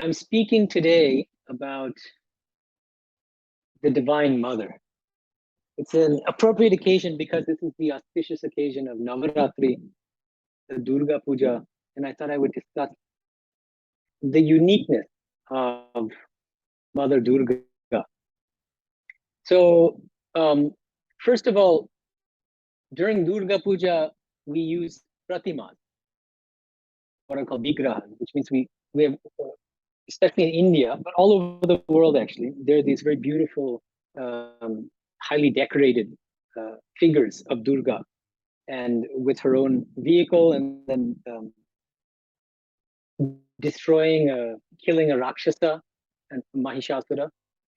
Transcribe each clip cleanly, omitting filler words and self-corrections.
I'm speaking today about the Divine Mother. It's an appropriate occasion because this is the auspicious occasion of Navarathri, the Durga Puja, and I thought I would discuss the uniqueness of Mother Durga. So, first of all, during Durga Puja, we use pratimas, what are called vigrahas, which means we have, especially in India, but all over the world actually, there are these very beautiful, highly decorated figures of Durga, and with her own vehicle, and then killing a Rakshasa and Mahishasura.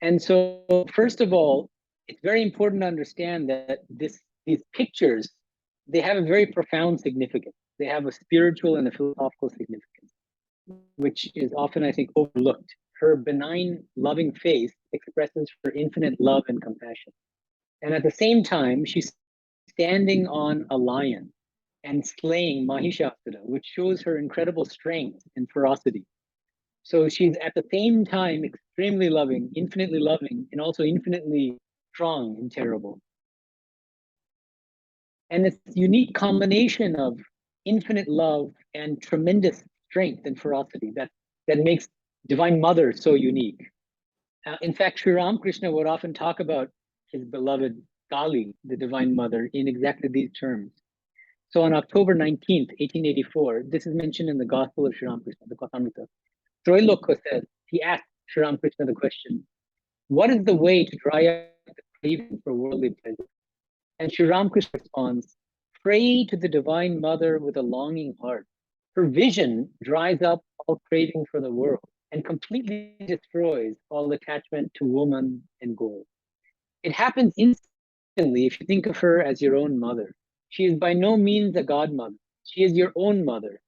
And so, first of all, it's very important to understand that these pictures, they have a very profound significance. They have a spiritual and a philosophical significance, which is often, I think, overlooked. Her benign, loving face expresses her infinite love and compassion. And at the same time, she's standing on a lion and slaying Mahishasura, which shows her incredible strength and ferocity. So she's at the same time extremely loving, and also infinitely strong and terrible. And this unique combination of infinite love and tremendous strength and ferocity that makes Divine Mother so unique. In fact, Sri Ramakrishna would often talk about his beloved Kali, the Divine Mother, in exactly these terms. So on October 19th, 1884, this is mentioned in the Gospel of Sri Ramakrishna, the Kathamrita. Troilokha says, he asked Sri Ramakrishna the question, what is the way to dry up the craving for worldly pleasure? And Sri Ramakrishna responds, pray to the Divine Mother with a longing heart. Her vision dries up all craving for the world and completely destroys all attachment to woman and gold. It happens instantly if you think of her as your own mother. She is by no means a godmother. She is your own mother.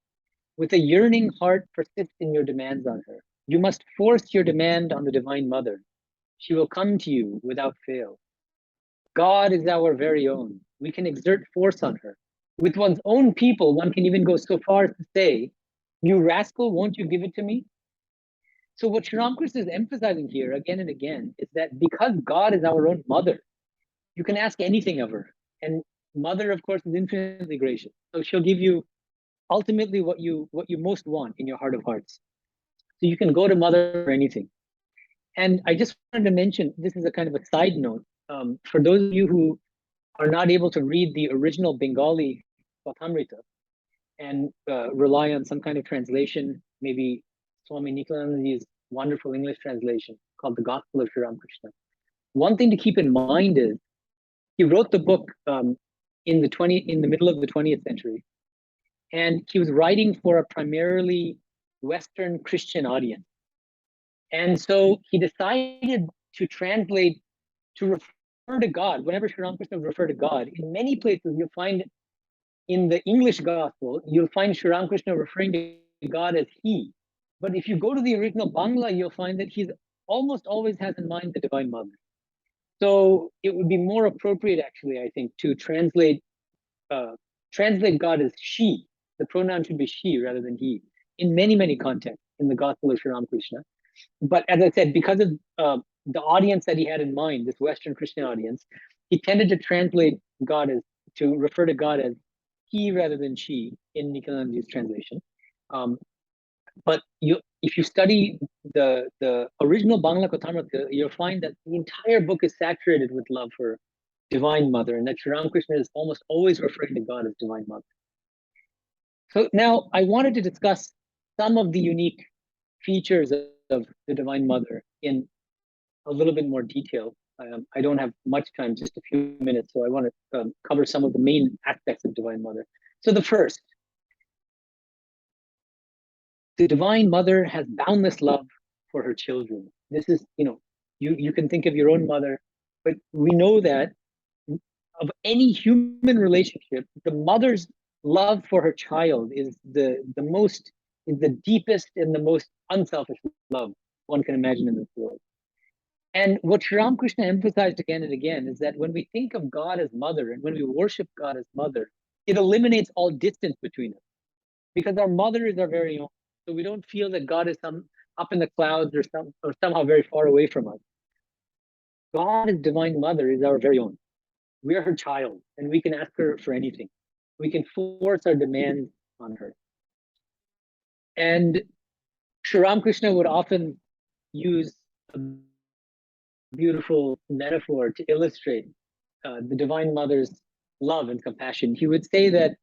With a yearning heart, persist in your demands on her. You must force your demand on the Divine Mother. She will come to you without fail. God is our very own. We can exert force on her. With one's own people, one can even go so far as to say, you rascal, won't you give it to me? So what Sri Ramakrishna is emphasizing here again and again is that because God is our own mother, you can ask anything of her. And Mother, of course, is infinitely gracious. So she'll give you ultimately what you most want in your heart of hearts. So you can go to Mother for anything. And I just wanted to mention, this is a kind of a side note. For those of you who are not able to read the original Bengali Kathamrita and rely on some kind of translation, maybe Swami Niklayanandaji's wonderful English translation called The Gospel of Sri Ramakrishna. One thing to keep in mind is he wrote the book in the middle of the 20th century, and he was writing for a primarily Western Christian audience. And so he decided to translate, to refer to God. Whenever Sri Ramakrishna would refer to God, in many places you'll find in the English gospel, you'll find Sri Ramakrishna referring to God as he. But if you go to the original Bangla, you'll find that he's almost always has in mind the Divine Mother. So it would be more appropriate, actually, I think, to translate God as she. The pronoun should be she rather than he in many, many contexts in the Gospel of Sri Ramakrishna. But as I said, because of the audience that he had in mind, this Western Christian audience, he tended to refer to God as he rather than she in Niklayanandaji's translation. But if you study the original Bangla Kathamrita, you'll find that the entire book is saturated with love for Divine Mother, and that Sri Ramakrishna is almost always referring to God as Divine Mother. So now I wanted to discuss some of the unique features of the Divine Mother in a little bit more detail. I don't have much time, just a few minutes, so I want to cover some of the main aspects of Divine Mother. So the first, the Divine Mother has boundless love for her children. This is, you can think of your own mother, but we know that of any human relationship, the mother's love for her child is the deepest and the most unselfish love one can imagine in this world. And what Sri Ramakrishna emphasized again and again is that when we think of God as mother and when we worship God as mother, it eliminates all distance between us because our mother is our very own. So we don't feel that God is some up in the clouds or somehow very far away from us. God as Divine Mother is our very own. We are her child, and we can ask her for anything. We can force our demands on her. And Sri Ramakrishna would often use a beautiful metaphor to illustrate the Divine Mother's love and compassion. He would say that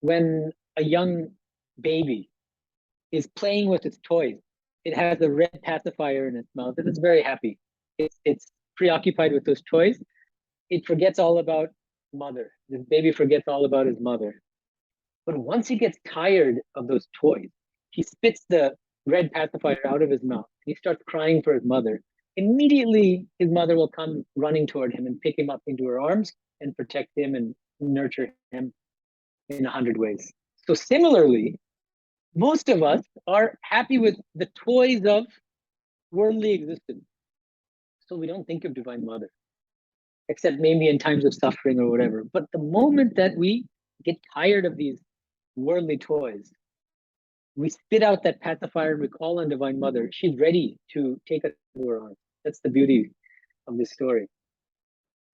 when a young baby is playing with its toys, it has a red pacifier in its mouth, and it's very happy. It's preoccupied with those toys. It forgets all about mother. This baby forgets all about his mother. But once he gets tired of those toys, he spits the red pacifier out of his mouth. He starts crying for his mother. Immediately, his mother will come running toward him and pick him up into her arms and protect him and nurture him in 100 ways. So similarly, most of us are happy with the toys of worldly existence. So we don't think of Divine Mother, except maybe in times of suffering or whatever. But the moment that we get tired of these worldly toys, we spit out that pacifier and we call on Divine Mother. She's ready to take us to her arms. That's the beauty of this story.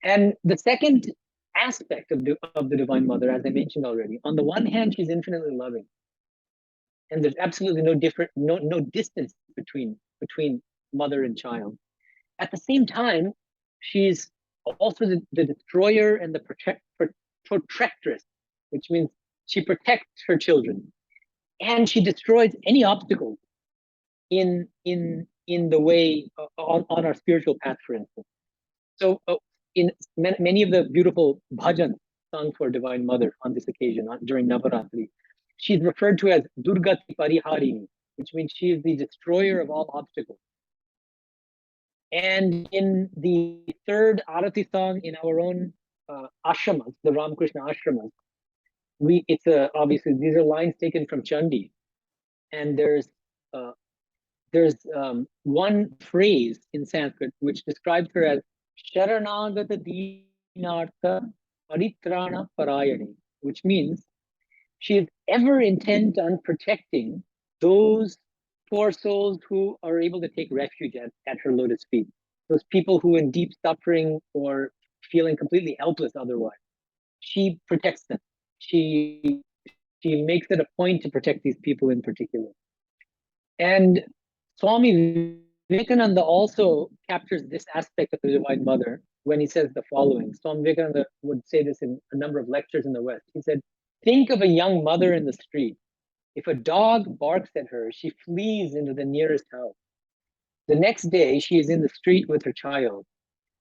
And the second aspect of the Divine Mother, as I mentioned already, on the one hand, she's infinitely loving. And there's absolutely no distance between mother and child. At the same time, she's also the destroyer and the protectress, which means she protects her children, and she destroys any obstacles in the way on our spiritual path, for instance. So in many of the beautiful bhajans sung for Divine Mother on this occasion during Navarathri, she's referred to as Durga Pariharini, which means she is the destroyer of all obstacles. And in the third Arati song in our own ashramas, the Ramakrishna ashramas, obviously these are lines taken from Chandi, and there's one phrase in Sanskrit which describes her as Sharanagata Dinartha Paritrana Parayani, which means she is ever intent on protecting those poor souls who are able to take refuge at her lotus feet. Those people who in deep suffering or feeling completely helpless otherwise. She protects them. She makes it a point to protect these people in particular. And Swami Vivekananda also captures this aspect of the Divine Mother when he says the following. Swami Vivekananda would say this in a number of lectures in the West. He said, think of a young mother in the street. If a dog barks at her, she flees into the nearest house. The next day, she is in the street with her child.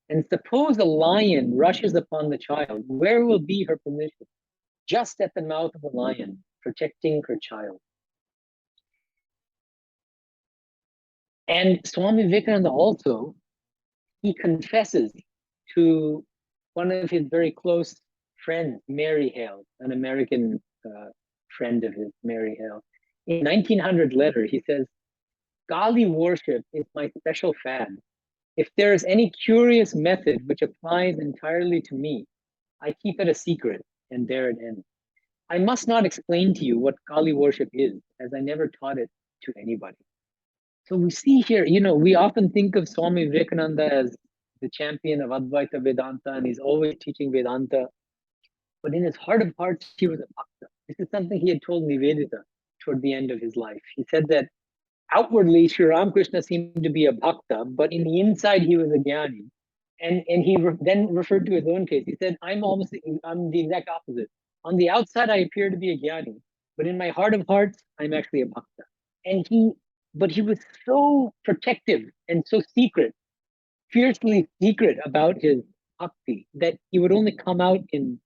And suppose a lion rushes upon the child, where will be her position? Just at the mouth of the lion, protecting her child. And Swami Vivekananda also, he confesses to one of his very close friends, Mary Hale, an American friend of his, Mary Hale. In 1900 letter, he says, Kali worship is my special fad. If there is any curious method which applies entirely to me, I keep it a secret, and there it ends. I must not explain to you what Kali worship is, as I never taught it to anybody. So we see here, we often think of Swami Vivekananda as the champion of Advaita Vedanta, and he's always teaching Vedanta. But in his heart of hearts, he was a bhakta. This is something he had told Nivedita toward the end of his life. He said that outwardly, Sri Ramakrishna seemed to be a bhakta, but in the inside, he was a jnani. And he then referred to his own case. He said, I'm the exact opposite. On the outside, I appear to be a jnani, but in my heart of hearts, I'm actually a bhakta. But he was so protective and so secret, fiercely secret about his bhakti, that he would only come out in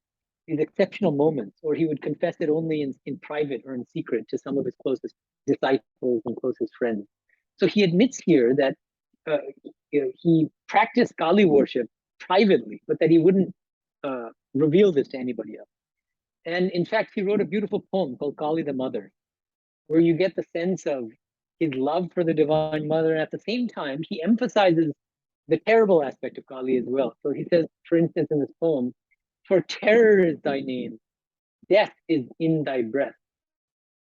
these exceptional moments, or he would confess it only in private or in secret to some of his closest disciples and closest friends. So he admits here that he practiced Kali worship privately, but that he wouldn't reveal this to anybody else. And in fact, he wrote a beautiful poem called Kali the Mother, where you get the sense of his love for the Divine Mother. And at the same time, he emphasizes the terrible aspect of Kali as well. So he says, for instance, in this poem, for terror is thy name, death is in thy breath,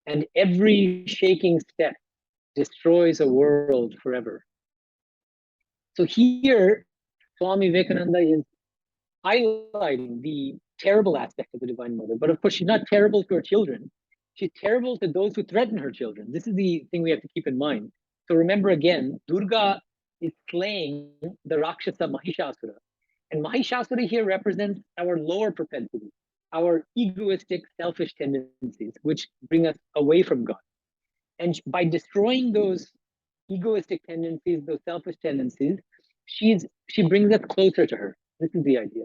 and every shaking step destroys a world forever. So here, Swami Vivekananda is highlighting the terrible aspect of the Divine Mother. But of course, she's not terrible to her children. She's terrible to those who threaten her children. This is the thing we have to keep in mind. So remember again, Durga is slaying the Rakshasa Mahishasura. And Mahishasura here represents our lower propensity, our egoistic, selfish tendencies, which bring us away from God. And by destroying those egoistic tendencies, those selfish tendencies, she brings us closer to her. This is the idea.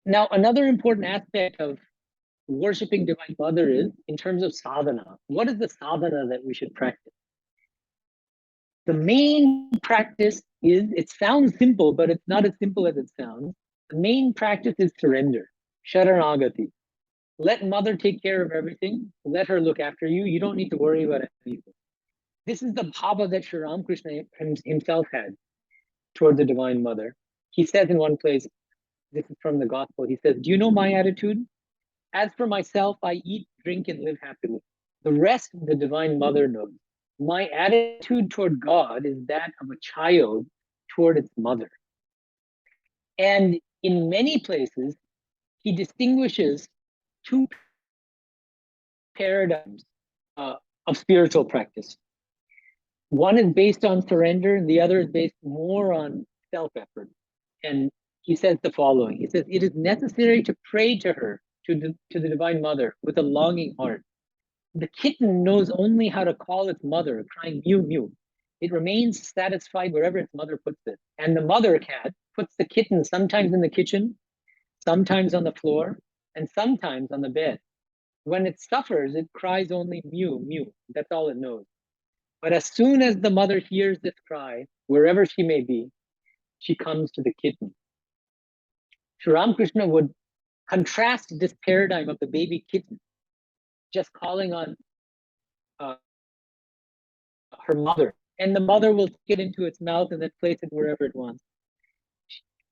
Now, another important aspect of worshiping Divine Mother is in terms of sadhana. What is the sadhana that we should practice? The main practice is, it sounds simple, but it's not as simple as it sounds. The main practice is surrender, sharanagati. Let Mother take care of everything. Let her look after you. You don't need to worry about anything. This is the bhava that Sri Ramakrishna himself had toward the Divine Mother. He says in one place, this is from the Gospel, he says, do you know my attitude? As for myself, I eat, drink, and live happily. The rest the Divine Mother knows. My attitude toward God is that of a child toward its mother. And in many places, he distinguishes two paradigms of spiritual practice. One is based on surrender, and the other is based more on self-effort. And he says the following. He says, it is necessary to pray to her, to the Divine Mother, with a longing heart. The kitten knows only how to call its mother, crying mew, mew. It remains satisfied wherever its mother puts it. And the mother cat puts the kitten sometimes in the kitchen, sometimes on the floor, and sometimes on the bed. When it suffers, it cries only mew, mew. That's all it knows. But as soon as the mother hears this cry, wherever she may be, she comes to the kitten. Sri Ramakrishna would contrast this paradigm of the baby kitten just calling on her mother, and the mother will take it into its mouth and then place it wherever it wants.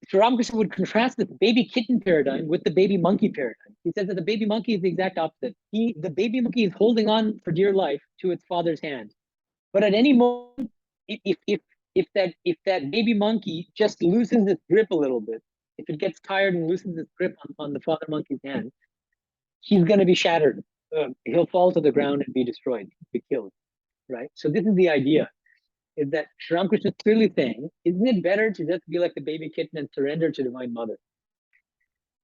Sri Ramakrishna would contrast this baby kitten paradigm with the baby monkey paradigm. He says that the baby monkey is the exact opposite. The baby monkey is holding on for dear life to its father's hand. But at any moment, if that baby monkey just loosens its grip a little bit, if it gets tired and loosens its grip on the father monkey's hand, he's going to be shattered. He'll fall to the ground and be destroyed, be killed, right? So this is the idea, is that Sri Ramakrishna is clearly saying, isn't it better to just be like the baby kitten and surrender to Divine Mother?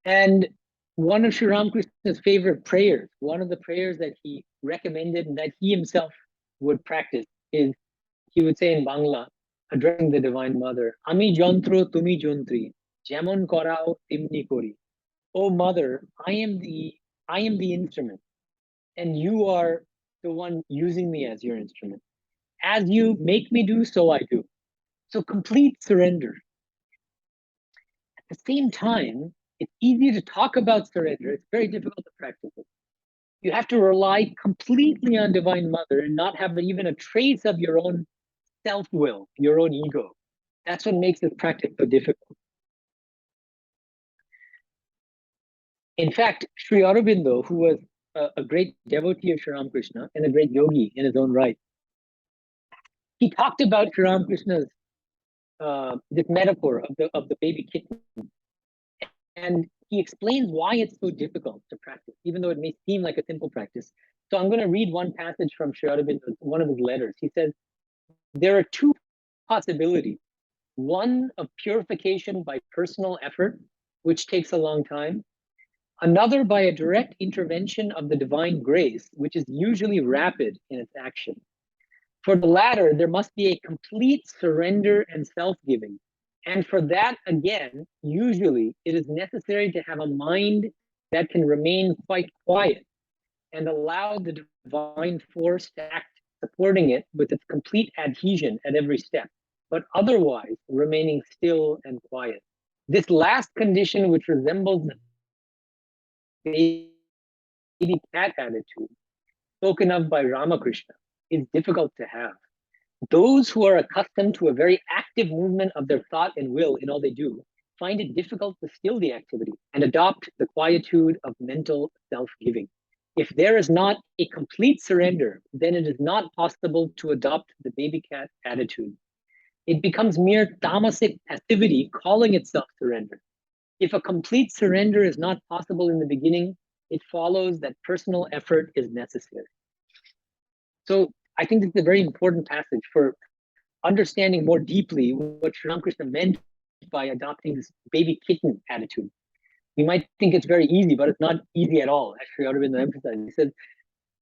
And one of Sri Ramakrishna's favorite prayers, one of the prayers that he recommended and that he himself would practice is, he would say in Bangla, addressing the Divine Mother, Ami jontro tumi jontri, jemon korao timni kori. Oh Mother, I am the instrument, and you are the one using me as your instrument. As you make me do, so I do. So complete surrender. At the same time, it's easy to talk about surrender. It's very difficult to practice it. You have to rely completely on Divine Mother and not have even a trace of your own self-will, your own ego. That's what makes this practice so difficult. In fact, Sri Aurobindo, who was a great devotee of Sri Ramakrishna and a great yogi in his own right, he talked about Sri Ramakrishna's this metaphor of the baby kitten, and he explains why it's so difficult to practice, even though it may seem like a simple practice. So I'm going to read one passage from Sri Aurobindo, one of his letters. He says, there are two possibilities. One of purification by personal effort, which takes a long time. Another by a direct intervention of the divine grace, which is usually rapid in its action. For the latter, there must be a complete surrender and self-giving. And for that, again, usually it is necessary to have a mind that can remain quite quiet and allow the divine force to act, supporting it with its complete adhesion at every step, but otherwise remaining still and quiet. This last condition, which resembles the baby cat attitude spoken of by Ramakrishna, is difficult to have. Those who are accustomed to a very active movement of their thought and will in all they do find it difficult to still the activity and adopt the quietude of mental self-giving. If there is not a complete surrender, then it is not possible to adopt the baby cat attitude. It becomes mere tamasic passivity calling itself surrender. If a complete surrender is not possible in the beginning, it follows that personal effort is necessary. So I think this is a very important passage for understanding more deeply what Sri Ramakrishna meant by adopting this baby kitten attitude. We might think it's very easy, but it's not easy at all. As Sri Aurobindo emphasized, he said,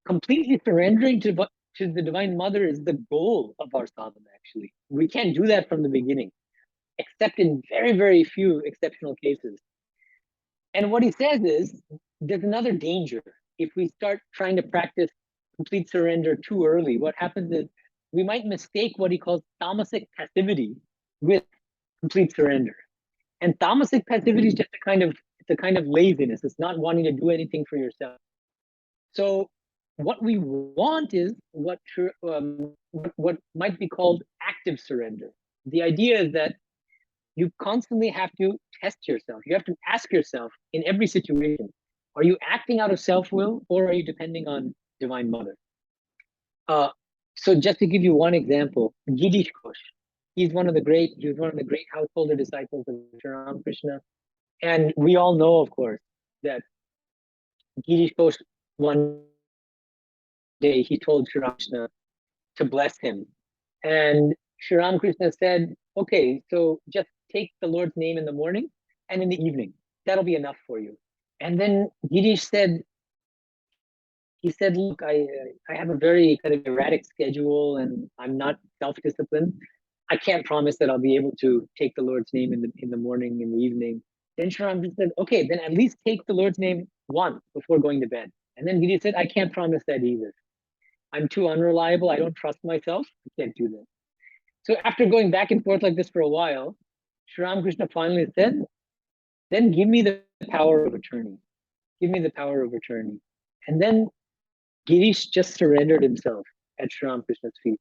completely surrendering to the Divine Mother is the goal of our sadhana, actually. We can't do that from the beginning, except in very, very few exceptional cases. And what he says is, there's another danger. If we start trying to practice complete surrender too early, what happens is we might mistake what he calls tamasic passivity with complete surrender. And tamasic passivity is just a kind of laziness. It's not wanting to do anything for yourself. So what we want is what might be called active surrender. The idea is that you constantly have to test yourself. You have to ask yourself in every situation, are you acting out of self-will or are you depending on Divine Mother? So just to give you one example, Girish Ghosh, he was one of the great householder disciples of Sri Ramakrishna. And we all know, of course, that Girish Ghosh, one day he told Sri Ramakrishna to bless him. And Sri Ramakrishna said, okay, so just take the Lord's name in the morning and in the evening. That'll be enough for you. And then Girish said, look, I have a very kind of erratic schedule and I'm not self-disciplined. I can't promise that I'll be able to take the Lord's name in the morning, in the evening. Then Sri Ramakrishna said, okay, then at least take the Lord's name once before going to bed. And then Girish said, I can't promise that either. I'm too unreliable. I don't trust myself. I can't do that. So after going back and forth like this for a while, Sri Ramakrishna finally said, then give me the power of attorney. Give me the power of attorney. And then Girish just surrendered himself at Sri Ramakrishna's feet.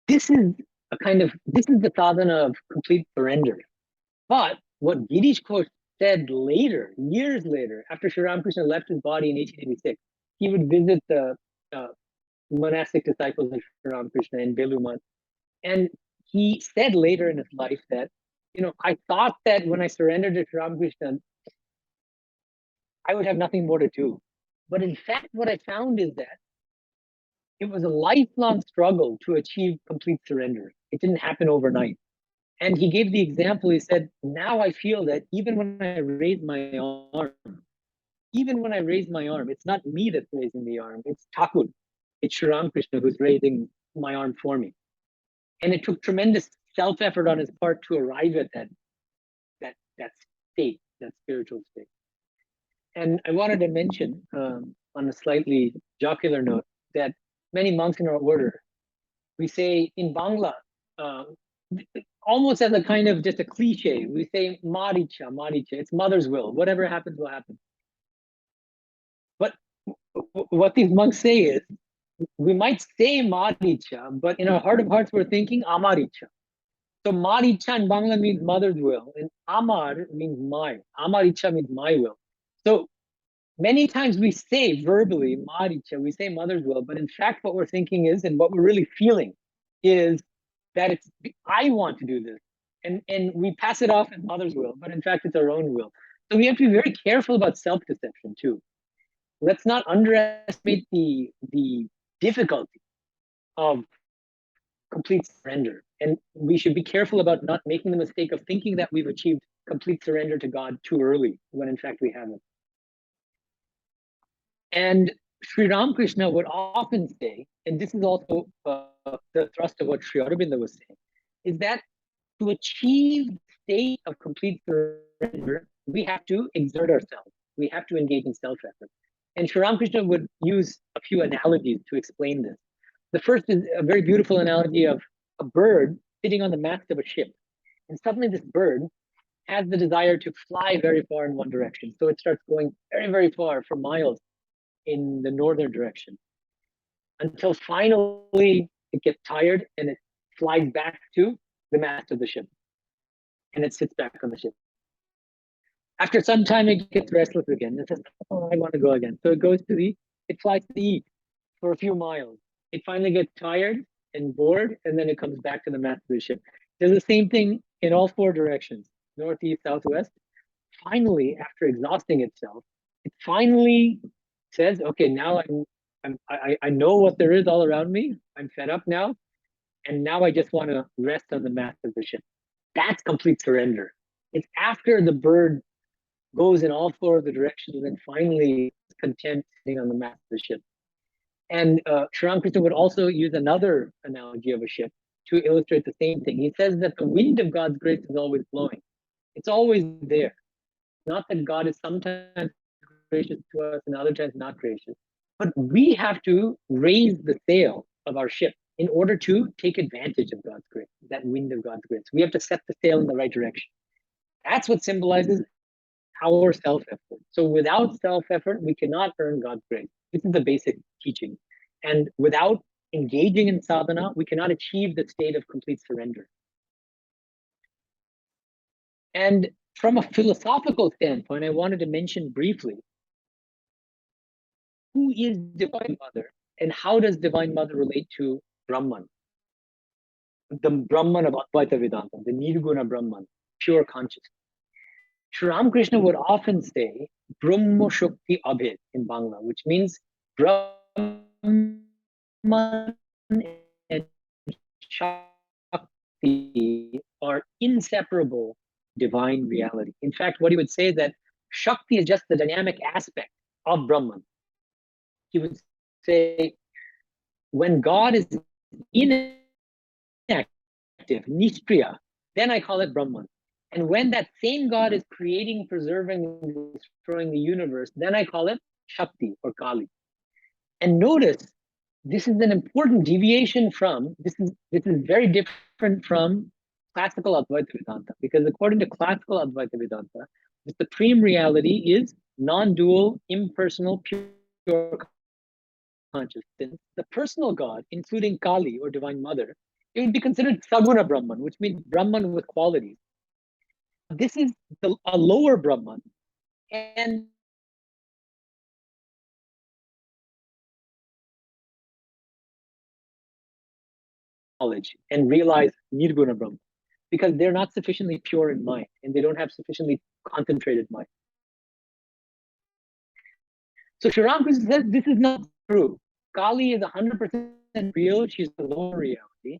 This is the sadhana of complete surrender. But what Girish Ghosh said later, years later, after Sri Ramakrishna left his body in 1886, he would visit the monastic disciples of Sri Ramakrishna in Belumat. And he said later in his life that, I thought that when I surrendered to Sri Ramakrishna, I would have nothing more to do. But in fact, what I found is that it was a lifelong struggle to achieve complete surrender. It didn't happen overnight. And he gave the example, he said, now I feel that even when I raise my arm, it's not me that's raising the arm, it's Thakur, it's Sri Ramakrishna who's raising my arm for me. And it took tremendous self-effort on his part to arrive at that state, that spiritual state. And I wanted to mention, on a slightly jocular note, that many monks in our order, we say in Bangla, almost as a kind of just a cliche, we say Maricha, it's mother's will, whatever happens will happen. But what these monks say is, we might say Maricha, but in our heart of hearts, we're thinking Amaricha. So Maricha in Bangla means mother's will, and Amar means my. Amaricha means my will. So many times we say verbally Maricha, we say mother's will, but in fact, what we're thinking is, and what we're really feeling is that it's, I want to do this. And we pass it off as mother's will, but in fact, it's our own will. So we have to be very careful about self-deception too. Let's not underestimate the difficulty of complete surrender. And we should be careful about not making the mistake of thinking that we've achieved complete surrender to God too early, when in fact we haven't. And Sri Ramakrishna would often say, and this is also the thrust of what Sri Aurobindo was saying, is that to achieve the state of complete surrender, we have to exert ourselves. We have to engage in self-effort. And Sri Ramakrishna would use a few analogies to explain this. The first is a very beautiful analogy of a bird sitting on the mast of a ship. And suddenly this bird has the desire to fly very far in one direction. So it starts going very, very far for miles in the northern direction, until finally it gets tired and it flies back to the mast of the ship. And it sits back on the ship. After some time, it gets restless again. It says, "Oh, I want to go again." So it flies to the east for a few miles. It finally gets tired and bored, and then it comes back to the mast of the ship. Does the same thing in all four directions, northeast, southwest. Finally, after exhausting itself, it finally says, "Okay, now I know what there is all around me. I'm fed up now, and now I just want to rest on the mast of the ship." That's complete surrender. It's after the bird goes in all four of the directions and finally is content sitting on the mast of the ship. And Sri Ramakrishna would also use another analogy of a ship to illustrate the same thing. He says that the wind of God's grace is always blowing. It's always there. Not that God is sometimes gracious to us and other times not gracious, but we have to raise the sail of our ship in order to take advantage of God's grace, that wind of God's grace. We have to set the sail in the right direction. That's what symbolizes our self-effort. So without self-effort, we cannot earn God's grace. This is the basic teaching. And without engaging in sadhana, we cannot achieve the state of complete surrender. And from a philosophical standpoint, I wanted to mention briefly, who is Divine Mother and how does Divine Mother relate to Brahman? The Brahman of Advaita Vedanta, the Nirguna Brahman, pure consciousness. Sri Ramakrishna would often say Brahma Shakti Abhed in Bangla, which means Brahman and Shakti are inseparable divine reality. In fact, what he would say is that Shakti is just the dynamic aspect of Brahman. He would say, when God is inactive, Nishpriya, then I call it Brahman. And when that same God is creating, preserving, and destroying the universe, then I call it Shakti or Kali. And notice, this is an important deviation from, this is very different from classical Advaita Vedanta, because according to classical Advaita Vedanta, the supreme reality is non-dual, impersonal, pure consciousness. The personal God, including Kali or Divine Mother, it would be considered Saguna Brahman, which means Brahman with qualities. This is a lower Brahman, and knowledge and realize Nirguna Brahman, because they're not sufficiently pure in mind and they don't have sufficiently concentrated mind. So Sri Ramakrishna says this is not true. Kali is 100% real. She's the lower reality.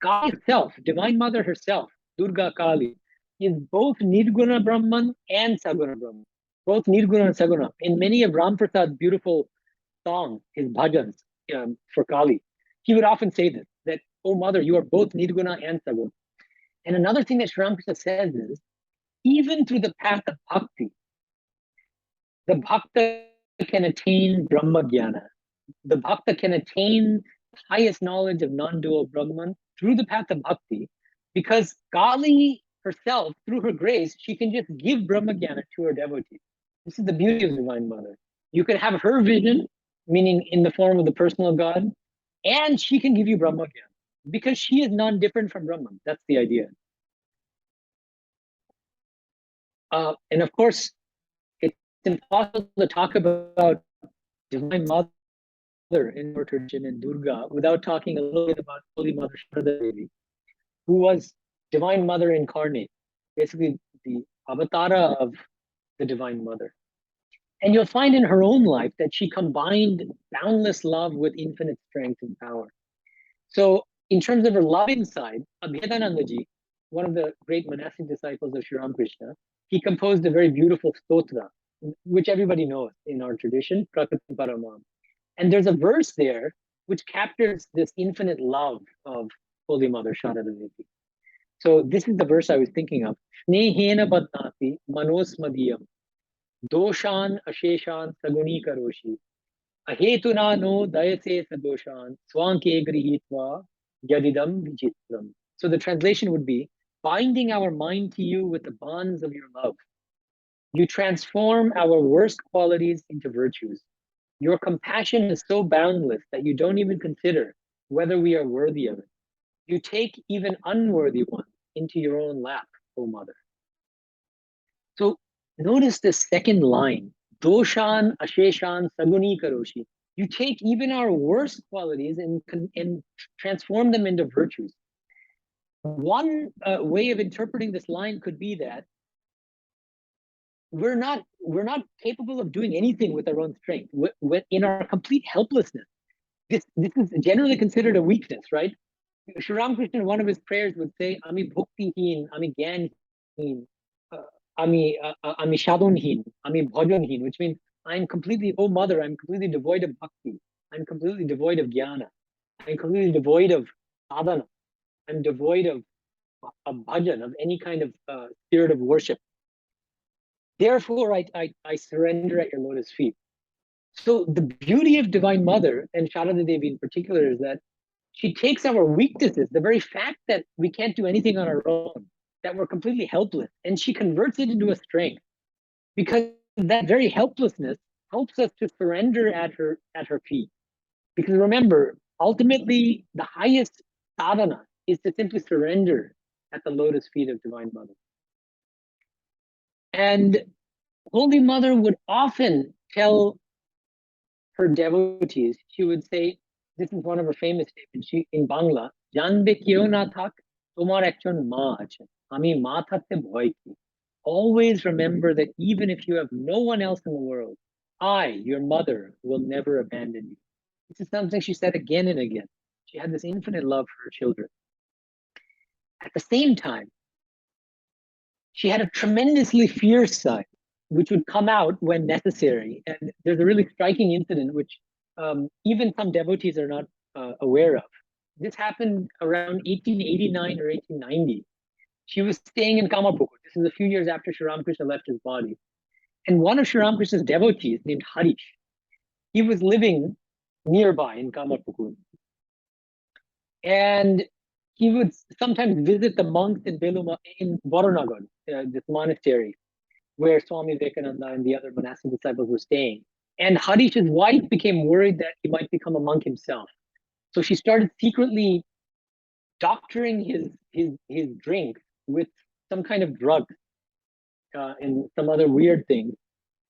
Kali herself, Divine Mother herself, Durga Kali, is both Nirguna Brahman and Saguna Brahman. Both Nirguna and Saguna. In many of Ram Prasad's beautiful songs, his bhajans for Kali, he would often say this, that, "Oh Mother, you are both Nirguna and Saguna." And another thing that Sri Ramakrishna says is, even through the path of bhakti, the bhakta can attain Brahma Jnana. The bhakta can attain the highest knowledge of non-dual Brahman through the path of bhakti, because Kali herself, through her grace, she can just give Brahma Jnana to her devotees. This is the beauty of Divine Mother. You can have her vision, meaning in the form of the personal God, and she can give you Brahma Jnana, because she is non-different from Brahman. That's the idea. And of course, it's impossible to talk about Divine Mother in our tradition in Durga without talking a little bit about Holy Mother Sharda Devi, who was Divine Mother incarnate, basically the avatara of the Divine Mother. And you'll find in her own life that she combined boundless love with infinite strength and power. So in terms of her loving side, Medhanandaji, one of the great monastic disciples of Sri Ramakrishna, he composed a very beautiful stotra, which everybody knows in our tradition, Prakriti Paramam. And there's a verse there which captures this infinite love of Holy Mother Sharada Devi. So this is the verse I was thinking of. Snehena Badnati Manosmadiyam Doshan Asheshan Saguni Karoshi Ahetuna no Dayase Sadoshan Swanke Grihitva Yadidam Vichitram. So the translation would be, binding our mind to you with the bonds of your love, you transform our worst qualities into virtues. Your compassion is so boundless that you don't even consider whether we are worthy of it. You take even unworthy ones into your own lap, O Mother. So notice the second line, doshan asheshan saguni karoshi. You take even our worst qualities and transform them into virtues. One way of interpreting this line could be that we're not capable of doing anything with our own strength. In our complete helplessness, this is generally considered a weakness, right? Sri Ramakrishna in one of his prayers would say, "Ami bhaktihin, ami gyanhin, ami shadonhin, ami bhajanhin," which means I'm completely, oh mother, I'm completely devoid of bhakti. I'm completely devoid of jnana. I'm completely devoid of sadhana. I'm devoid of bhajan, of any kind of spirit of worship. Therefore, I surrender at your lotus feet. So the beauty of Divine Mother, and Sharada Devi in particular, is that she takes our weaknesses, the very fact that we can't do anything on our own, that we're completely helpless, and she converts it into a strength. Because that very helplessness helps us to surrender at her feet. Because remember, ultimately, the highest sadhana is to simply surrender at the lotus feet of Divine Mother. And Holy Mother would often tell her devotees, she would say, this is one of her famous statements in Bangla, Janbe kyo na thak, tomar ekjon ma ache, ami ma thakte bhoy ki. Always remember that even if you have no one else in the world, I, your mother, will never abandon you. This is something she said again and again. She had this infinite love for her children. At the same time, she had a tremendously fierce side, which would come out when necessary. And there's a really striking incident, which even some devotees are not aware of. This happened around 1889 or 1890. She was staying in Kamapukur. This is a few years after Sri Ramakrishna left his body. And one of Sri Ramakrishna's devotees, named Harish, he was living nearby in Kamapukur. And he would sometimes visit the monks in Varanagad, this monastery, where Swami Vivekananda and the other monastic disciples were staying. And Harish's wife became worried that he might become a monk himself. So she started secretly doctoring his drink with some kind of drug and some other weird thing,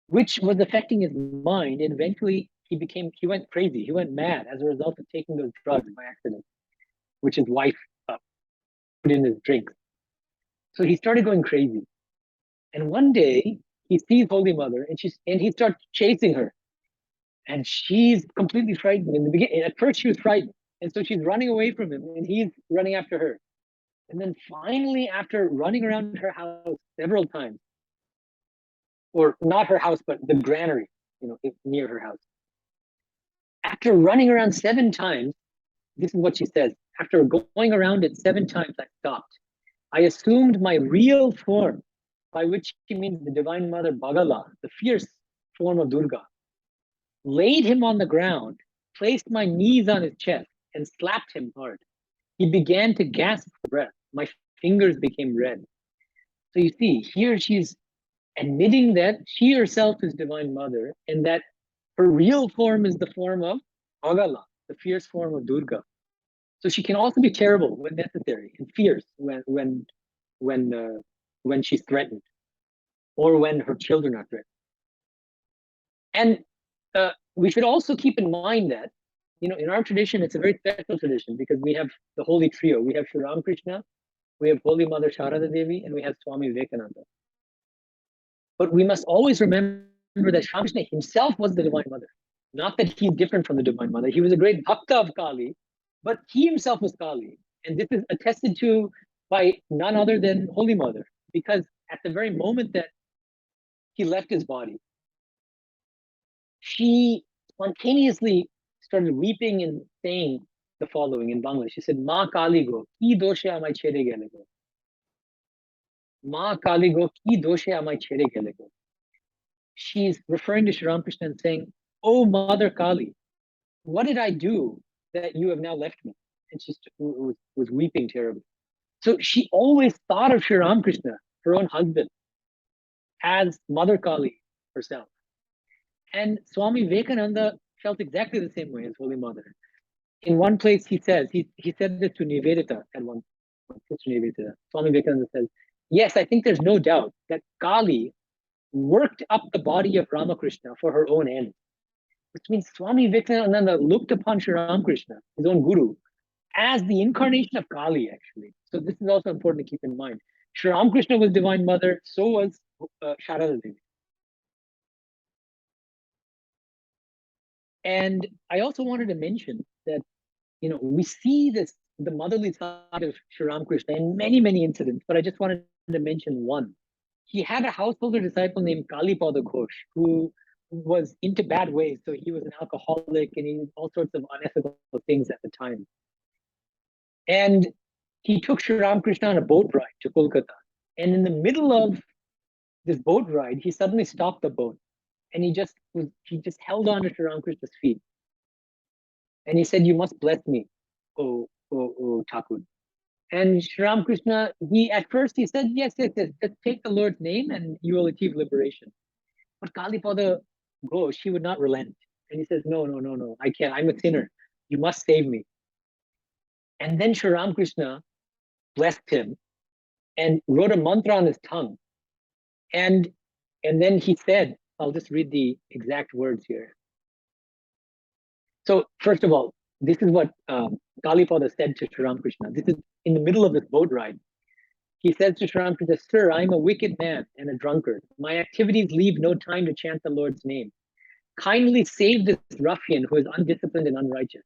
which was affecting his mind. And eventually he went crazy. He went mad as a result of taking those drugs by accident, which his wife put in his drink. So he started going crazy. And one day he sees Holy Mother and he starts chasing her. And she's completely frightened. In the beginning, at first she was frightened. And so she's running away from him and he's running after her. And then finally, after running around her house several times, or not her house, but the granary, near her house. After running around 7 times, this is what she says. After going around it 7 times, I stopped. I assumed my real form, by which she means the Divine Mother Bagala, the fierce form of Durga, laid him on the ground, placed my knees on his chest, and slapped him hard. He began to gasp for breath. My fingers became red. So you see, here she's admitting that she herself is Divine Mother and that her real form is the form of Bagala, the fierce form of Durga. So she can also be terrible when necessary and fierce when she's threatened or when her children are threatened. And we should also keep in mind that, in our tradition, it's a very special tradition because we have the holy trio. We have Sri Ramakrishna, we have Holy Mother Sharada Devi, and we have Swami Vivekananda. But we must always remember that Sri Ramakrishna himself was the Divine Mother. Not that he's different from the Divine Mother. He was a great bhakta of Kali, but he himself was Kali. And this is attested to by none other than Holy Mother, because at the very moment that he left his body, she spontaneously started weeping and saying the following in Bangla. She said, Ma Kali go, ki doshe amai chede gele go. Ma Kali go, ki doshe amai chede gele go. She's referring to Sri Ramakrishna and saying, Oh, Mother Kali, what did I do that you have now left me? And she was weeping terribly. So she always thought of Sri Ramakrishna, her own husband, as Mother Kali herself. And Swami Vivekananda felt exactly the same way as Holy Mother. In one place, he says, he said this to Nivedita at one point, Sister Nivedita. Swami Vivekananda says, yes, I think there's no doubt that Kali worked up the body of Ramakrishna for her own ends. Which means Swami Vivekananda looked upon Sri Ramakrishna, his own guru, as the incarnation of Kali, actually. So this is also important to keep in mind. Sri Ramakrishna was Divine Mother, so was Sharada Devi. And I also wanted to mention that, we see this, the motherly side of Sri Ramakrishna in many, many incidents, but I just wanted to mention one. He had a householder disciple named Kalipada Ghosh who was into bad ways. So he was an alcoholic and he did all sorts of unethical things at the time. And he took Sri Ramakrishna on a boat ride to Kolkata. And in the middle of this boat ride, he suddenly stopped the boat and he just held on to Sri Ramakrishna's feet. And he said, "You must bless me, oh Thakur." And Sri Ramakrishna, at first he said, yes, yes, yes, just take the Lord's name and you will achieve liberation. But Kalipada Ghosh, he would not relent. And he says, no, no, no, no, I can't. I'm a sinner. You must save me. And then Sri Ramakrishna blessed him and wrote a mantra on his tongue. And then he said, I'll just read the exact words here. So first of all, this is what Kalipada said to Sri Ramakrishna. This is in the middle of this boat ride. He says to Sri Ramakrishna, "Sir, I am a wicked man and a drunkard. My activities leave no time to chant the Lord's name. Kindly save this ruffian who is undisciplined and unrighteous."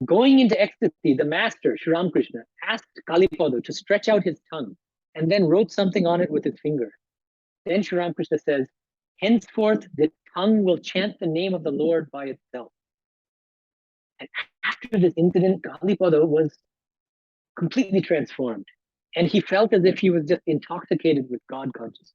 Going into ecstasy, the master, Sri Ramakrishna, asked Kalipada to stretch out his tongue and then wrote something on it with his finger. Then Sri Ramakrishna says, "Henceforth, this tongue will chant the name of the Lord by itself." And after this incident, Kalipada was completely transformed. And he felt as if he was just intoxicated with God consciousness.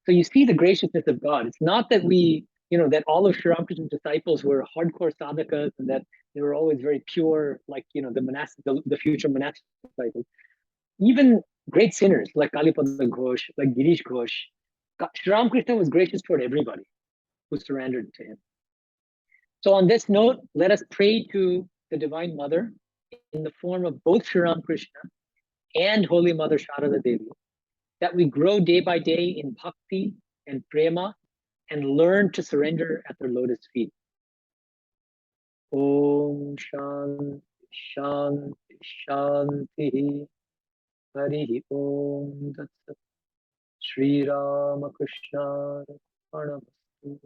So you see the graciousness of God. It's not that that all of Sri Ramakrishna's disciples were hardcore sadhakas and that they were always very pure, like, the future monastic disciples. Even great sinners like Kalipada Ghosh, like Girish Ghosh, Sri Ramakrishna was gracious toward everybody who surrendered to him. So on this note, let us pray to the Divine Mother in the form of both Sri Ramakrishna and Holy Mother Sharada Devi, that we grow day by day in bhakti and prema and learn to surrender at their lotus feet. Om Shanti Shanti Shanti Hari Om Tat Sat Shri Ramakrishna Arnamastu.